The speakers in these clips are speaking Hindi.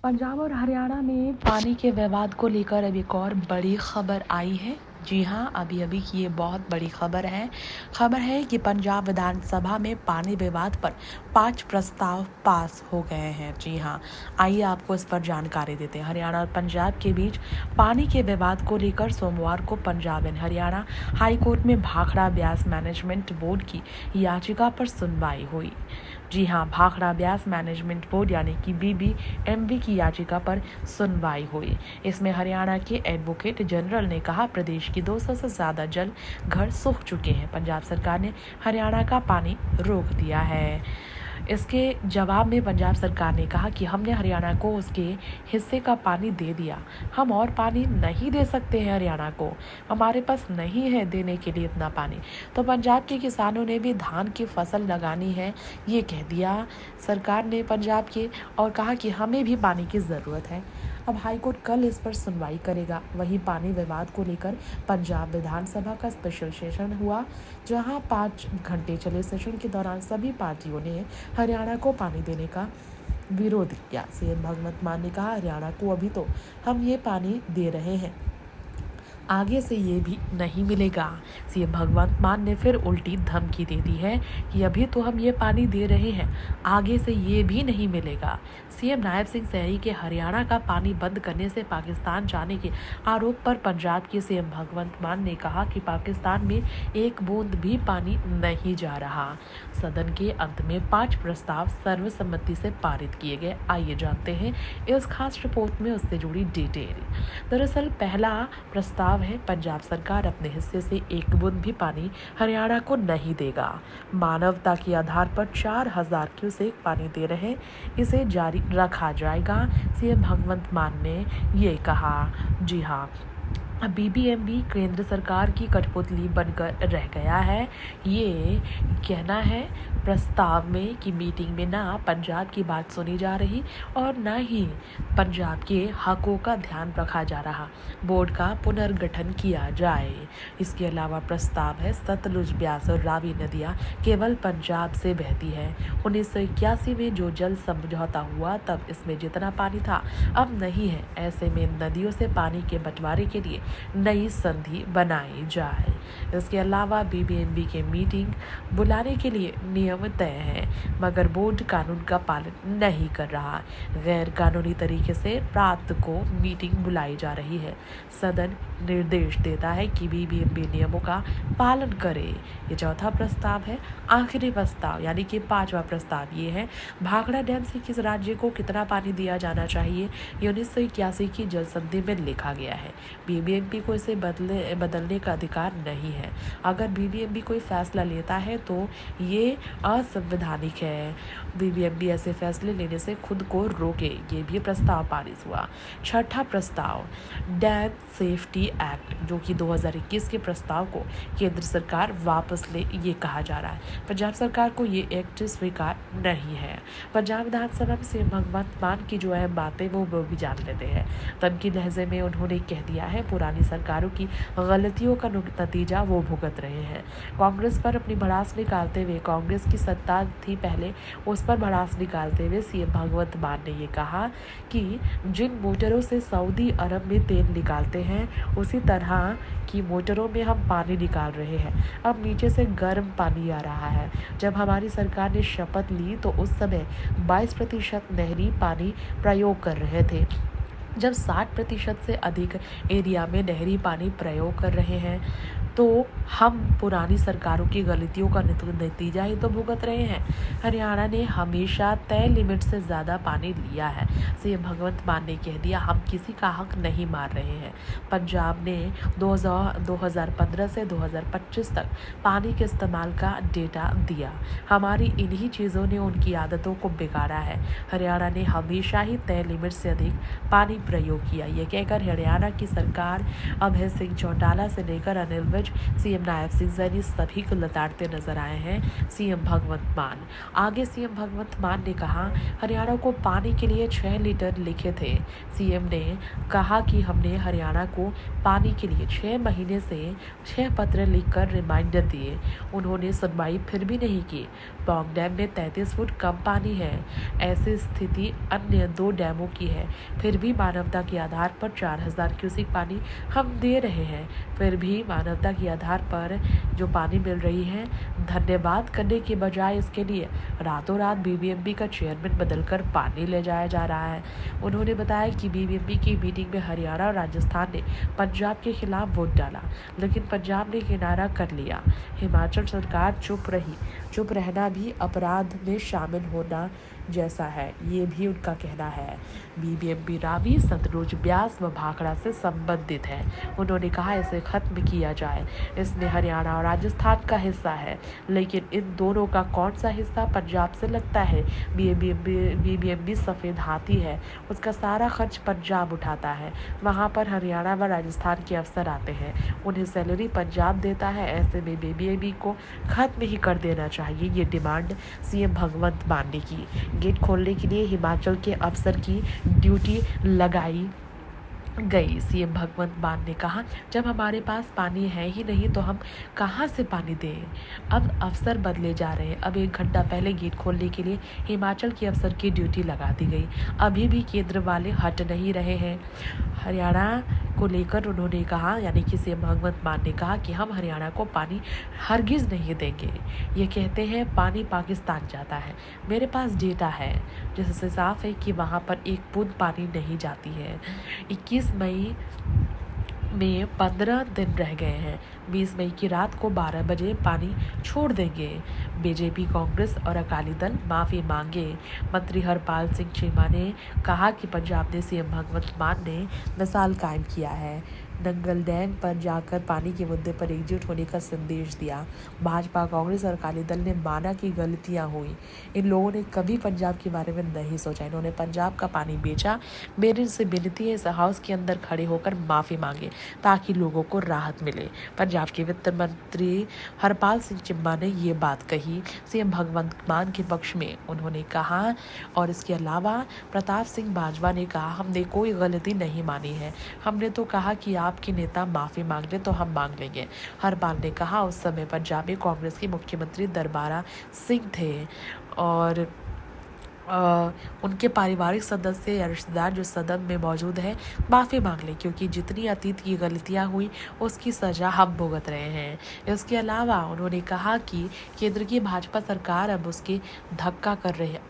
पंजाब और हरियाणा में पानी के विवाद को लेकर अब एक और बड़ी खबर आई है। जी हाँ, अभी की ये बहुत बड़ी खबर है कि पंजाब विधानसभा में पानी विवाद पर 5 प्रस्ताव पास हो गए हैं। जी हाँ, आइए आपको इस पर जानकारी देते हैं। हरियाणा और पंजाब के बीच पानी के विवाद को लेकर सोमवार को Punjab and Haryana high court में भाखड़ा ब्यास मैनेजमेंट बोर्ड की याचिका पर सुनवाई हुई। जी हाँ, भाखड़ा ब्यास मैनेजमेंट बोर्ड यानी कि BBMB की याचिका पर सुनवाई हुई। इसमें हरियाणा के एडवोकेट जनरल ने कहा, प्रदेश की 200 से ज़्यादा जल घर सूख चुके हैं। पंजाब सरकार ने हरियाणा का पानी रोक दिया है। इसके जवाब में पंजाब सरकार ने कहा कि हमने हरियाणा को उसके हिस्से का पानी दे दिया। हम और पानी नहीं दे सकते हैं हरियाणा को, हमारे पास नहीं है देने के लिए इतना पानी। तो पंजाब के किसानों ने भी धान की फसल लगानी है, ये कह दिया सरकार ने पंजाब के, और कहा कि हमें भी पानी की ज़रूरत है। अब हाईकोर्ट कल इस पर सुनवाई करेगा। वहीं पानी विवाद को लेकर पंजाब विधानसभा का स्पेशल सेशन हुआ, जहां 5 घंटे चले सेशन के दौरान सभी पार्टियों ने हरियाणा को पानी देने का विरोध किया। सीएम भगवंत मान ने कहा, हरियाणा को अभी तो हम ये पानी दे रहे हैं, आगे से ये भी नहीं मिलेगा। सीएम भगवंत मान ने फिर उल्टी धमकी दे दी है कि अभी तो हम ये पानी दे रहे हैं, आगे से ये भी नहीं मिलेगा। सीएम नायब सिंह सैनी के हरियाणा का पानी बंद करने से पाकिस्तान जाने के आरोप पर पंजाब के सीएम भगवंत मान ने कहा कि पाकिस्तान में एक बूंद भी पानी नहीं जा रहा। सदन के अंत में 5 प्रस्ताव सर्वसम्मति से पारित किए गए। आइए जानते हैं इस खास रिपोर्ट में उससे जुड़ी डिटेल। दरअसल पहला प्रस्ताव है, पंजाब सरकार अपने हिस्से से एक बूंद भी पानी हरियाणा को नहीं देगा। मानवता के आधार पर 4000 क्यूसेक पानी दे रहे, इसे जारी रखा जाएगा। सीएम भगवंत मान ने ये कहा। जी हाँ, BBMB केंद्र सरकार की कठपुतली बनकर रह गया है। ये कहना है प्रस्ताव में कि मीटिंग में ना पंजाब की बात सुनी जा रही और ना ही पंजाब के हकों का ध्यान रखा जा रहा। बोर्ड का पुनर्गठन किया जाए। इसके अलावा प्रस्ताव है, सतलुज, ब्यास और रावी नदियाँ केवल पंजाब से बहती है। 1981 में जो जल समझौता हुआ तब इसमें जितना पानी था अब नहीं है। ऐसे में नदियों से पानी के बंटवारे के लिए नई संधि बनाई जाए। इसके अलावा BBMB के मीटिंग बुलाने के लिए नियम तय है, मगर बोर्ड कानून का पालन नहीं कर रहा। गैर कानूनी तरीके से रात को मीटिंग बुलाई जा रही है। सदन निर्देश देता है कि BBMB नियमों का पालन करे। ये चौथा प्रस्ताव है। आखिरी प्रस्ताव यानी कि 5वां प्रस्ताव ये है, भाखड़ा डैम से किस राज्य को कितना पानी दिया जाना चाहिए, ये 1981 की जल संधि में लिखा गया है। BBMB को इसे बदलने का अधिकार नहीं है। अगर BBMB कोई फैसला लेता है तो ये असंवैधानिक है। BBMB ऐसे फैसले लेने से खुद को रोके। ये भी प्रस्ताव पारित हुआ। छठा प्रस्ताव, डैम सेफ्टी एक्ट, जो कि 2021 के प्रस्ताव को केंद्र सरकार वापस ले, ये कहा जा रहा है। पंजाब सरकार को ये एक्ट स्वीकार नहीं है। पंजाब विधानसभा में सीएम भगवंत मान की जो अहम बातें वो भी जान लेते हैं। तनकी लहजे में उन्होंने कह दिया है, पुरानी सरकारों की गलतियों का नतीजा वो भुगत रहे हैं। कांग्रेस पर अपनी भड़ास निकालते हुए, कांग्रेस की सत्ता थी पहले, उस पर भड़ास निकालते हुए सीएम भगवंत मान ने ये कहा कि जिन मोटरों से सऊदी अरब में तेल निकालते हैं उसी तरह की मोटरों में हम पानी निकाल रहे हैं। अब नीचे से गर्म पानी आ रहा है। जब हमारी सरकार ने शपथ ली तो उस समय 22% नहरी पानी प्रयोग कर रहे थे। जब 60% से अधिक एरिया में नहरी पानी प्रयोग कर रहे हैं तो हम पुरानी सरकारों की गलतियों का नतीजा ही तो भुगत रहे हैं। हरियाणा ने हमेशा तय लिमिट से ज़्यादा पानी लिया है। सीएम भगवंत मान ने कह दिया, हम किसी का हक नहीं मार रहे हैं। पंजाब ने 2015 से 2025 तक पानी के इस्तेमाल का डेटा दिया। हमारी इन्हीं चीज़ों ने उनकी आदतों को बिगाड़ा है। हरियाणा ने हमेशा ही तय लिमिट से अधिक पानी प्रयोग किया। ये कहकर हरियाणा की सरकार अभय सिंह चौटाला से लेकर अनिल विज नीरज, सीएम नायब सिंह सैनी सभी को लताड़ते नजर आए हैं सीएम भगवंत मान। आगे सीएम भगवंत मान ने कहा, हरियाणा को पानी के लिए 6 लीटर लिखे थे। सीएम ने कहा कि हमने हरियाणा को पानी के लिए 6 महीने से 6 पत्र लिखकर रिमाइंडर दिए, उन्होंने सुनवाई फिर भी नहीं की। पौंग डैम में 33 फुट कम पानी है। ऐसी स्थिति अन्य 2 डैमों की है। फिर भी मानवता के आधार पर 4000 क्यूसेक पानी हम दे रहे हैं। फिर भी मानवता के आधार पर जो पानी मिल रही है, धन्यवाद करने के बजाय इसके लिए रातों रात बीबीएमबी का चेयरमैन बदलकर पानी ले जाया जा रहा है। उन्होंने बताया कि बीबीएमबी की मीटिंग में हरियाणा और राजस्थान ने पंजाब के खिलाफ वोट डाला, लेकिन पंजाब ने किनारा कर लिया। हिमाचल सरकार चुप रही। चुप रहना भी अपराध में शामिल होना जैसा है, ये भी उनका कहना है। बीबीएमबी रावी, सतलुज, ब्यास व भाखड़ा से संबंधित है। उन्होंने कहा इसे खत्म किया जाए। इसमें हरियाणा और राजस्थान का हिस्सा है, लेकिन इन दोनों का कौन सा हिस्सा पंजाब से लगता है? बीबीएमबी सफ़ेद हाथी है, उसका सारा खर्च पंजाब उठाता है। वहाँ पर हरियाणा व राजस्थान के अफसर आते हैं, उन्हें सैलरी पंजाब देता है। ऐसे में बीबीएमबी को खत्म ही कर देना चाहिए। ये डिमांड सीएम भगवंत मान ने की। गेट खोलने के लिए हिमाचल के अफसर की ड्यूटी लगाई गई। सीएम भगवंत मान ने कहा, जब हमारे पास पानी है ही नहीं तो हम कहां से पानी दें? अब अफसर बदले जा रहे हैं। अब 1 घंटा पहले गेट खोलने के लिए हिमाचल के अफसर की ड्यूटी लगा दी गई। अभी भी केंद्र वाले हट नहीं रहे हैं। हरियाणा को लेकर उन्होंने कहा, यानी कि सीएम भगवंत मान ने कहा कि हम हरियाणा को पानी हरगिज नहीं देंगे। ये कहते हैं पानी पाकिस्तान जाता है। मेरे पास डेटा है जिससे साफ है कि वहाँ पर एक बूंद पानी नहीं जाती है। 21 मई में 15 दिन रह गए हैं। 20 मई की रात को 12 बजे पानी छोड़ देंगे। बीजेपी, कांग्रेस और अकाली दल माफ़ी मांगे। मंत्री हरपाल सिंह चीमा ने कहा कि पंजाब ने सीएम भगवंत मान ने मिसाल कायम किया है। नंगल डैम पर जाकर पानी के मुद्दे पर एकजुट होने का संदेश दिया। भाजपा, कांग्रेस और अकाली दल ने माना कि गलतियां हुई। इन लोगों ने कभी पंजाब के बारे में नहीं सोचा। इन्होंने पंजाब का पानी बेचा। मेरी इनसे विनती है, इस हाउस के अंदर खड़े होकर माफ़ी मांगे ताकि लोगों को राहत मिले। पंजाब के वित्त मंत्री हरपाल सिंह चिम्मा ने ये बात कही सीएम भगवंत मान के पक्ष में। उन्होंने कहा, और इसके अलावा प्रताप सिंह बाजवा ने कहा, हमने कोई गलती नहीं मानी है। हमने तो कहा कि आपके नेता माफ़ी मांग ले तो हम मांग लेंगे। हरपाल ने कहा, उस समय पंजाब में कांग्रेस के मुख्यमंत्री दरबारा सिंह थे और उनके पारिवारिक सदस्य या रिश्तेदार जो सदन में मौजूद है माफ़ी मांग लें, क्योंकि जितनी अतीत की गलतियां हुई उसकी सज़ा हम भुगत रहे हैं। इसके अलावा उन्होंने कहा कि केंद्र की भाजपा सरकार अब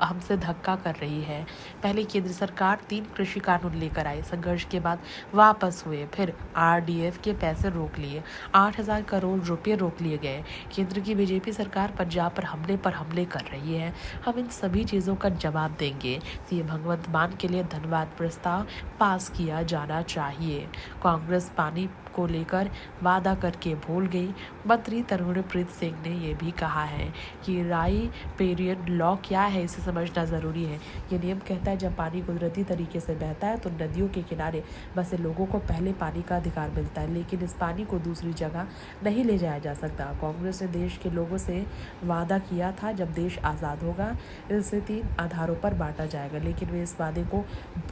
हमसे धक्का कर रही है। पहले केंद्र सरकार 3 कृषि कानून लेकर आई, संघर्ष के बाद वापस हुए, फिर RDF के पैसे रोक लिए, 8000 करोड़ रुपये रोक लिए गए। केंद्र की बीजेपी सरकार पंजाब पर हमले कर रही है। हम इन सभी चीज़ों का जवाब देंगे। सीएम भगवंत मान के लिए धन्यवाद प्रस्ताव पास किया जाना चाहिए। कांग्रेस पानी को लेकर वादा करके भूल गई। मंत्री तरुणप्रीत सिंह ने यह भी कहा है कि राई पेरियड लॉ क्या है, इसे समझना ज़रूरी है। ये नियम कहता है जब पानी कुदरती तरीके से बहता है तो नदियों के किनारे बसे लोगों को पहले पानी का अधिकार मिलता है, लेकिन इस पानी को दूसरी जगह नहीं ले जाया जा सकता। कांग्रेस ने देश के लोगों से वादा किया था जब देश आज़ाद होगा इसे 3 आधारों पर बांटा जाएगा, लेकिन वे इस वादे को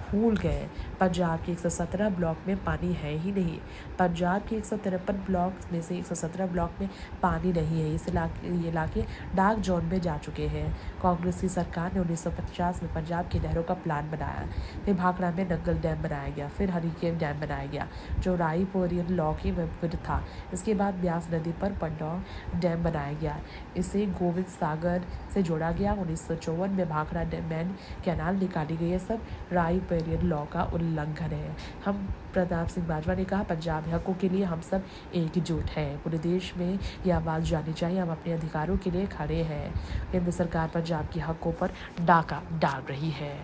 भूल गए। पंजाब के 117 ब्लॉक में पानी है ही नहीं। पंजाब के 153 ब्लॉक में से 117 ब्लॉक में पानी नहीं है। ये इलाके डार्क जोन में जा चुके हैं। कांग्रेस की सरकार ने 1950 में पंजाब की नहरों का प्लान बनाया। फिर भाखड़ा में नंगल डैम बनाया गया, फिर हरिकेन डैम बनाया गया जो राई पेरियड लॉ के विपरीत था। इसके बाद ब्यास नदी पर पंडौर डैम बनाया गया, इसे गोविंद सागर से जोड़ा गया। 1954 में भाखड़ा मैन कैनाल निकाली गई। ये सब राई पेरियड लॉ का उल्लंघन है। हम प्रताप सिंह बाजवा ने कहा, पंजाब हकों के लिए हम सब एकजुट हैं। पूरे देश में यह आवाज़ जानी चाहिए, हम अपने अधिकारों के लिए खड़े हैं। केंद्र सरकार पंजाब के हकों पर डाका डाल रही है।